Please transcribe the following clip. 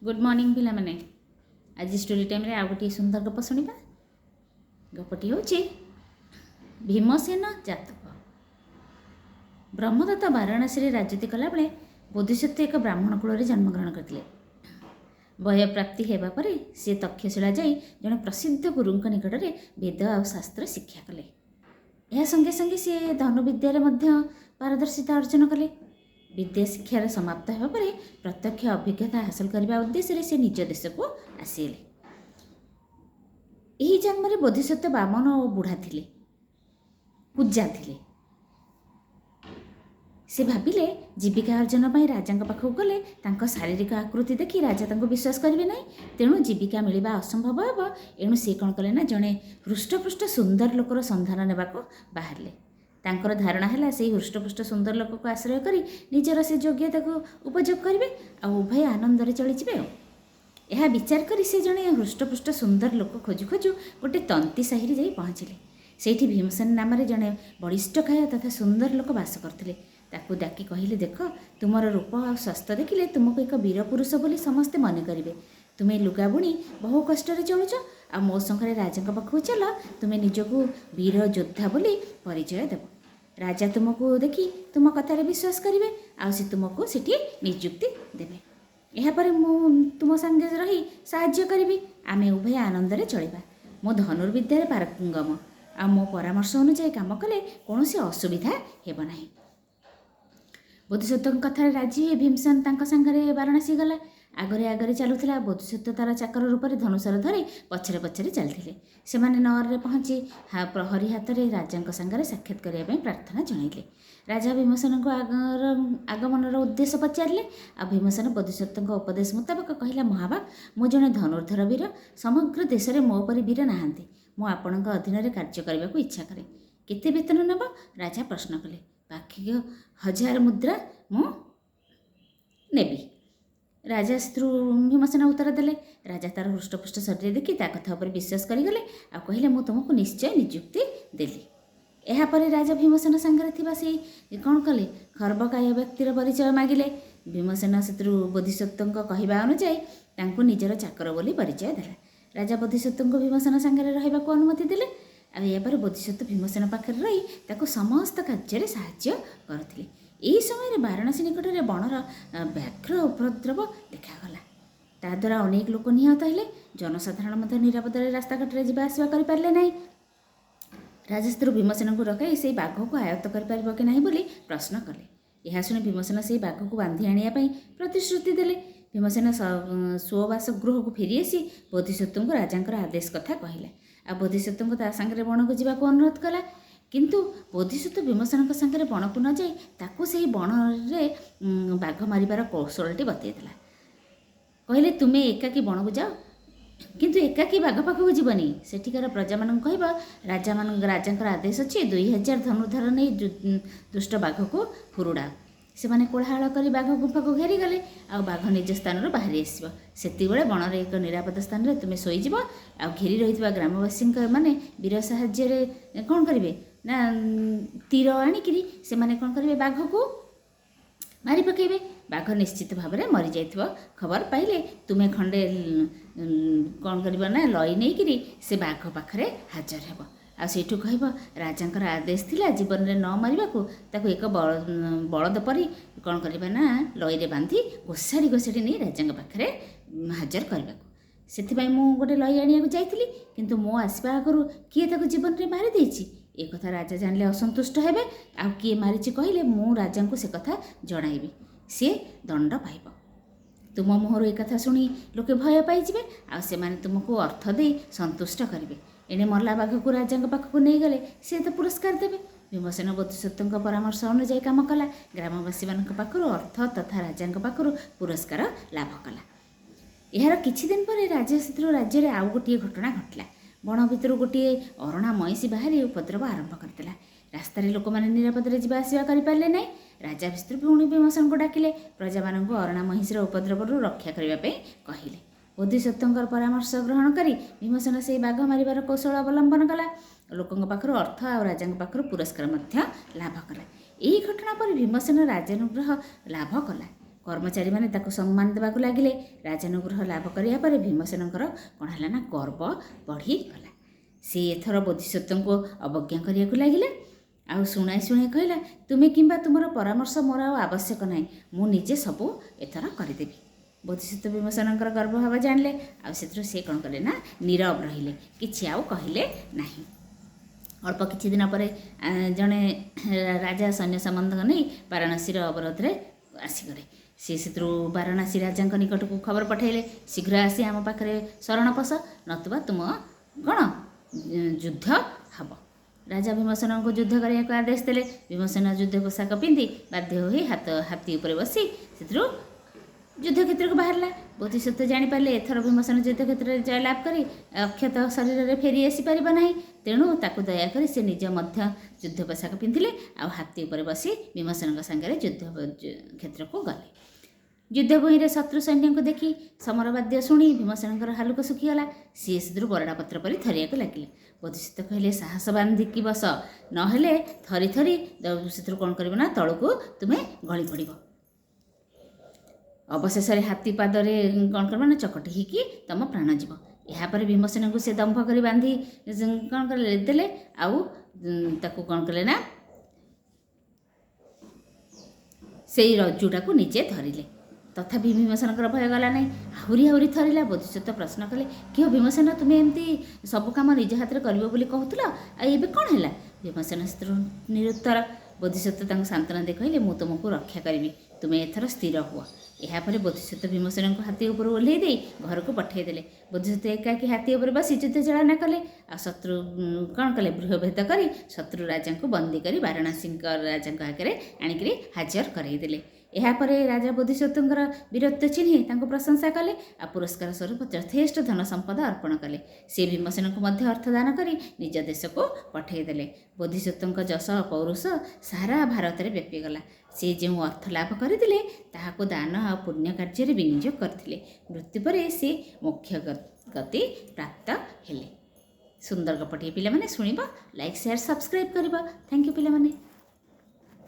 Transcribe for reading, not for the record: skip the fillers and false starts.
Good morning पिला माने। आज स्टोरी टाइम रे आ गोटे सुंदर गप शुणा। गपटी हूँ भीमसेन जातक। ब्रह्मदत्त वाराणसी राजनीति कला बेले बोधिसत्व एक ब्राह्मण कूल जन्मग्रहण करते। वय प्राप्ति होगा पर सी तक्षशिला जाई जड़े प्रसिद्ध गुरु निकट में वेद और शास्त्र शिक्षा कले। यह संगे संगे सी धनुविद्यार पारदर्शिता अर्जन कले। विद्या शिक्षार समाप्त होगा पर प्रत्यक्ष अभिज्ञता हासिल करने उद्देश्य से निज देश को आसिले। यही जन्म बोधिसत्व बामन और बुढ़ा थिले, पूजा थिले। से भाविले जीविका अर्जन पर राजा पाखक गले शारीरिक आकृति देखि राजा विश्वास करेंगे ना, तेणु जीविका मिलवा असंभव हे। एणु सी कौन कले ना जड़े हृष्टपुष्ट सुंदर लोकर संधान ने बाहर। तांकर धारणा है से हृष्टपुष्ट सुंदर लोक को आश्रय करी निजर से योग्यता को उपयोग करेंगे आ उभय आनंद चलीजे। यह विचार करी से जड़े हृष्टपुष्ट सुंदर लोक खोजु खोजु गोटे तंती साहिरी जाई पहुँचिले। सेठी भीमसेन नाम जड़े बलिष्ठकाय तथा सुंदर लोक बास करते। ताकू डाकी कहले, देख तुमर रूप और स्वास्थ्य देखिले तुमको एक वीर पुरुष बोली समस्ते मन करेंगे। तुम्हें लुगा बुणी बहु कष्ट चलुच आ मो संगे राजा पाखक चल, तुम्हें निजको वीर योद्धा बोली परिचय देव। राजा तुमको देखी तुम कथार विश्वास करेंगे आ तुमको सेठी नियुक्ति देवे। यापर मु तुम संगे रही साहाय्य करी, आमे उभय आनंद चलवा। मो धनुर्विद्यार पारंगम आ मो परामर्श अनुसार काम कले कौन असुविधा हेब नाही। बोधिसत्व कथा राजी हुए भीमसेन सांगे वाराणसी गला। आगरे आगरे चलुला बोधिसत्व तार चाकर रूप में धनुषर धरी पछरे पछरे चलते। से नगर पहुँची प्रहरी हाथ में राजा सांगे साक्षात करने प्रार्थना जनइले। राजा भीमसेन को आगमनर उद्देश्य पचारे। आ भीमसेन बोधिसत्व उपदेश मुताबक कहला, महाबा मु जड़े धनुर्धर वीर, समग्र देश में मो परी वीर नहांती। मु आपण अधीन कार्य करने को इच्छा करे। केते वेतन नेब? राजा प्रश्न कले। पाखिक 1000 मुद्रा मु नेबी। राजा भीमसेन उत्तर देले। राजा तार हृष्टपुष्ट शरीर देखी ता कथा पर विश्वास करगले आ कहले, मु तुमको निश्चय नियुक्ति देली। यापर राजा भीमसेन सांगे थिबा से कौन कले, खर्बकाय व्यक्तिर परिचय मागिले। भीमसेन से बोधिसत्व कहवा अनुसार तांको निजर चाकर बोली परिचय देला। राजा बोधिसत्व भीमसेन सांगे रहिबाको अनुमति देले। आ यापर बोधिसत्व भीमसेन पाखे रही ताको समस्त कार्य साहाय्य करथिले। यही समय वाराणसी निकट में बणर व्याघ्र उपद्रव देखागला। ताद्वारा अनेक लोक निहत हेले। जनसाधारण निरापद रास्ताघाट में जावास करें ना। राजा भीमसेन को डकई से बाघ को आयत्त कर कि नहीं बोली प्रश्न कले। यह शुणी भीमसेन से बाघ को बांधि आने प्रतिश्रुति देले। भीमसेन स्ववास गृह को फेरी आसी बोधिसत्व को राजा आदेश कथा कहला। आ बोधिसत्व को सांगे बण को जावाक अनुरोध कला। किंतु बोधिसत्व भीमसेन सांगे बण को न जाई ताकू से बण में बाघ मारिबार कौशलटी बतईला। कहले, तुम्हें एकाकी बण को जाओ, किंतु एकाकी बाघ पाखक जीवनी। सेठिकार प्रजा मान कह राजा आदेश अच्छे 2000 धनुर्धर नहीं दुष्ट बाघ को हुरुड़ा। से माने कोलाहल कर बाघ गुफा को घेरी गले। आ बाघ निज स्थान बाहरी आसो से बणर एक निरापद स्थान में तुम्हें शोईज आ घेरी रही ग्रामवासी माने वीर साहाय्य कौन करेंगे ना तीर आणिकी से माने कौन करेंगे बाघ को मारी पकेबे। बाघ निश्चित भाव में मरी जाइथिबो खबर पाइले तुम्हें खंडे कौन कर ना लई नहीं करी से बाघ पाखरे हाजर हेब। आ सेठू कहब राजा आदेश थिला जीवन में न मारिबा को ताको एक बलद परी कौन करबा ना लईरे बांधी घोषाड़ी घोषाड़ी नहीं राजा पाखरे हाजर करबा को। सेथिबाई मु गोटे लई आनिया जाइथिली, किंतु मो आसबा आगरु किए ताको जीवन में मारी देछि ए कथा राजा जानले असंतुष्ट हेबे। आ किए मारिछि कहले मु राजा को से कथा जणाइबी, सी दंड पाइब। तुम मुहर एक कथा शुणी लोके भय पाइबे आ से माने तुमको अर्थ दे संतुष्ट करेंगे। एणे मरला बाघ को राजा पाखक नहीं गले सी तो पुरस्कार देवे। भीमसेन बोधिसत्व परामर्श अनुसार काम कला। ग्रामवासी पाखर अर्थ तथा राजा पाखर पुरस्कार लाभ कला। यार किछि दिन पर राज्य आउ गोटे घटना घटला। बण भितर गोटे अरणा महिषी बाहरी उपद्रव आरंभ करदेला। रास्तार लोक मैंने निरापद जावास करें ना। राजा भितर पुणी भीमसेन को डाकिले। प्रजा मान अरणा महिषीर उपद्रव रक्षा करने कहले। बोधिसत्व परामर्श ग्रहण करी भीमसेन से बाघ मारिबार कौशल अवलंबन कला। लोकों पाखर अर्थ आ राजा पाखर पुरस्कार लाभ कला। यही घटना पर भीमसेन राजानुग्रह लाभ कला। କର୍ମଚାରୀମାନେ ତାକୁ ସମ୍ମାନ ଦେବାକୁ ଲାଗିଲେ। ରାଜାନୁଗ୍ରହ ଲାଭ କରିବା ପରେ ଭୀମସେନଙ୍କର କ'ଣ ହେଲା ନା ଗର୍ବ ବଢ଼ିଗଲା। ସେ ଏଥର ବୋଧିସତ୍ତ୍ୱଙ୍କୁ ଅବଜ୍ଞା କରିବାକୁ ଲାଗିଲା। ଆଉ ଶୁଣାଇ କହିଲା, ତୁମେ କିମ୍ବା ତୁମର ପରାମର୍ଶ ମୋର ଆଉ ଆବଶ୍ୟକ ନାହିଁ, ମୁଁ ନିଜେ ସବୁ ଏଥର କରିଦେବି। ବୋଧିସତ୍ତ୍ୱ ଭୀମସେନଙ୍କର ଗର୍ବ ଜାଣିଲେ। ଆଉ ସେଥିରୁ ସେ କ'ଣ କଲେ ନା ନୀରବ ରହିଲେ, କିଛି ଆଉ କହିଲେ ନାହିଁ। ଅଳ୍ପ କିଛି ଦିନ ପରେ ଜଣେ ରାଜା ସୈନ୍ୟ ସମ୍ବନ୍ଧ ନେଇ ବାରାଣସୀର ଅବରୋଧରେ ଆସିଗଲେ। ସେ ସେଥିରୁ ବାରାଣସୀ ରାଜାଙ୍କ ନିକଟକୁ ଖବର ପଠାଇଲେ, ଶୀଘ୍ର ଆସି ଆମ ପାଖରେ ଶରଣ ପଶ, ନତୁବା ତୁମ କ'ଣ ଯୁଦ୍ଧ ହେବ। ରାଜା ଭୀମସେନଙ୍କୁ ଯୁଦ୍ଧ କରିବାକୁ ଆଦେଶ ଦେଲେ। ଭୀମସେନ ଯୁଦ୍ଧ ପୋଷାକ ପିନ୍ଧି ବାଧ୍ୟ ହୋଇ ହାତୀ ଉପରେ ବସି ସେଥିରୁ ଯୁଦ୍ଧକ୍ଷେତ୍ରକୁ ବାହାରିଲା। ବୋଧିସତ୍ତ୍ୱ ଜାଣିପାରିଲେ ଏଥର ଭୀମସେନ ଯୁଦ୍ଧକ୍ଷେତ୍ରରେ ଜୟଲାଭ କରି ଅକ୍ଷତ ଶରୀରରେ ଫେରି ଆସିପାରିବ ନାହିଁ। ତେଣୁ ତାକୁ ଦୟାକରି ସେ ନିଜ ମଧ୍ୟ ଯୁଦ୍ଧ ପୋଷାକ ପିନ୍ଧିଲେ ଆଉ ହାତୀ ଉପରେ ବସି ଭୀମସେନଙ୍କ ସାଙ୍ଗରେ ଯୁଦ୍ଧ କ୍ଷେତ୍ରକୁ ଗଲେ। ଯୁଦ୍ଧଭୂଇଁରେ ଶତ୍ରୁ ସୈନ୍ୟଙ୍କୁ ଦେଖି ସମରବାଦ୍ୟ ଶୁଣି ଭୀମସେନଙ୍କର ହାଲୁକ ଶୁଖିଗଲା। ସିଏ ସେଥିରୁ ବରଡ଼ାପତ୍ର ପରି ଥରିବାକୁ ଲାଗିଲେ। ବୋଧିସତ୍ତ୍ୱ କହିଲେ, ସାହସ ବାନ୍ଧିକି ବସ, ନହେଲେ ଥରି ଥରି ସେଥିରୁ କ'ଣ କରିବ ନା ତଳକୁ ତୁମେ ଗଳି ପଡ଼ିବ। ଅବଶେଷରେ ହାତୀ ପାଦରେ କ'ଣ କରିବ ନା ଚକଟି ହେଇକି ତମ ପ୍ରାଣ ଯିବ। ଏହାପରେ ଭୀମସେନଙ୍କୁ ସେ ଦମ୍ଭ କରି ବାନ୍ଧି କ'ଣ କଲେ ଦେଲେ। ଆଉ ତାକୁ କ'ଣ କଲେ ନା ସେଇ ରଜ୍ଜୁଟାକୁ ନିଜେ ଧରିଲେ। ତଥାପି ଭୀମସେନଙ୍କର ଭୟ ଗଲା ନାହିଁ, ଆହୁରି ଥରିଲା। ବୋଧିସତ୍ତ୍ୱ ପ୍ରଶ୍ନ କଲେ, କିଏ ଭୀମସେନ, ତୁମେ ଏମିତି ସବୁ କାମ ନିଜ ହାତରେ କରିବ ବୋଲି କହୁଥିଲ, ଆଉ ଏବେ କ'ଣ ହେଲା? ଭୀମସେନ ସେଥିରୁ ନିରୁତ୍ତର। ବୋଧିସତ୍ତ୍ୱ ତାଙ୍କୁ ସାନ୍ତ୍ୱନା ଦେଇ କହିଲେ, ମୁଁ ତୁମକୁ ରକ୍ଷା କରିବି, ତୁମେ ଏଥର ସ୍ଥିର ହୁଅ। ଏହାପରେ ବୋଧିସତ୍ତ୍ୱ ଭୀମସେନଙ୍କୁ ହାତୀ ଉପରୁ ଓହ୍ଲାଇ ଦେଇ ଘରକୁ ପଠାଇଦେଲେ। ବୋଧିସତ୍ତ୍ୱ ଏକାକୀ ହାତୀ ଉପରେ ବସି ଯୁଦ୍ଧ ଚାଳନା କଲେ। ଆଉ ଶତ୍ରୁ କ'ଣ କଲେ, ଗୃହଭେଦ କରି ଶତ୍ରୁ ରାଜାଙ୍କୁ ବନ୍ଦୀ କରି ବାରାଣସୀଙ୍କ ରାଜାଙ୍କ ଆଗରେ ଆଣିକରି ହାଜର କରାଇଦେଲେ। ଏହାପରେ ରାଜା ବୋଧିସତ୍ତ୍ୱଙ୍କର ବୀରତ୍ୱ ଚିହ୍ନି ତାଙ୍କୁ ପ୍ରଶଂସା କଲେ। ଆଉ ପୁରସ୍କାର ସ୍ୱରୂପ ଯଥେଷ୍ଟ ଧନ ସମ୍ପଦ ଅର୍ପଣ କଲେ। ସେ ଭୀମସେନଙ୍କୁ ମଧ୍ୟ ଅର୍ଥଦାନ କରି ନିଜ ଦେଶକୁ ପଠାଇଦେଲେ। ବୋଧିସତ୍ତ୍ୱଙ୍କ ଯଶ ପୌରୁଷ ସାରା ଭାରତରେ ବ୍ୟାପିଗଲା। ସେ ଯେଉଁ ଅର୍ଥ ଲାଭ କରିଥିଲେ ତାହାକୁ ଦାନ ଆଉ ପୁଣ୍ୟ କାର୍ଯ୍ୟରେ ବିନିଯୋଗ କରିଥିଲେ। ମୃତ୍ୟୁ ପରେ ସେ ମୋକ୍ଷ ଗତି ପ୍ରାପ୍ତ ହେଲେ। ସୁନ୍ଦର ଗପଟିଏ ପିଲାମାନେ ଶୁଣିବ, ଲାଇକ୍ ସେୟାର ସବସ୍କ୍ରାଇବ୍ କରିବ। ଥ୍ୟାଙ୍କ ୟୁ ପିଲାମାନେ।